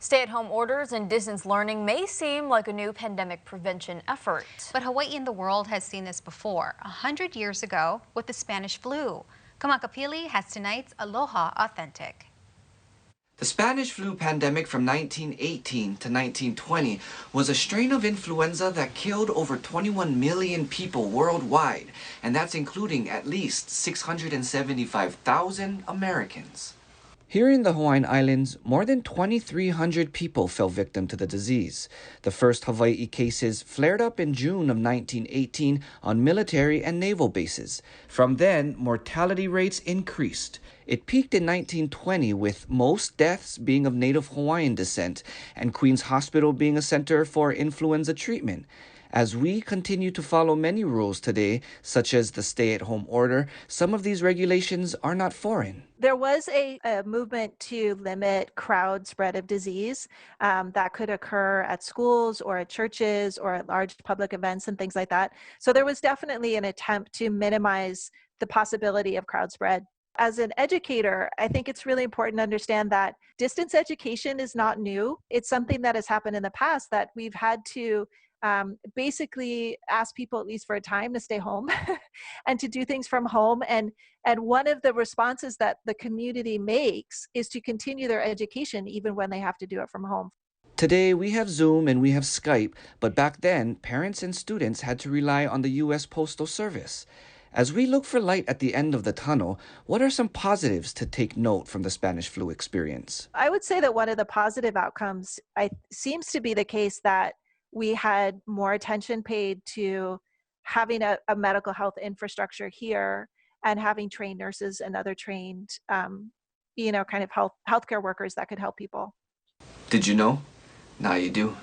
Stay-at-home orders and distance learning may seem like a new pandemic prevention effort. But Hawaii and the world has seen this before, 100 years ago with the Spanish flu. Kamakapili has tonight's Aloha Authentic. The Spanish flu pandemic from 1918 to 1920 was a strain of influenza that killed over 21 million people worldwide, and that's including at least 675,000 Americans. Here in the Hawaiian Islands, more than 2,300 people fell victim to the disease. The first Hawaii cases flared up in June of 1918 on military and naval bases. From then, mortality rates increased. It peaked in 1920 with most deaths being of Native Hawaiian descent and Queen's Hospital being a center for influenza treatment. As we continue to follow many rules today, such as the stay-at-home order, some of these regulations are not foreign. There was a movement to limit crowd spread of disease that could occur at schools or at churches or at large public events and things like that. So there was definitely an attempt to minimize the possibility of crowd spread. As an educator, I think it's really important to understand that distance education is not new. It's something that has happened in the past that we've had to basically ask people, at least for a time, to stay home and to do things from home. And one of the responses that the community makes is to continue their education even when they have to do it from home. Today, we have Zoom and we have Skype, but back then, parents and students had to rely on the U.S. Postal Service. As we look for light at the end of the tunnel, what are some positives to take note from the Spanish flu experience? I would say that one of the positive outcomes seems to be the case that we had more attention paid to having a medical health infrastructure here and having trained nurses and other trained, kind of healthcare workers that could help people. Did you know? Now you do.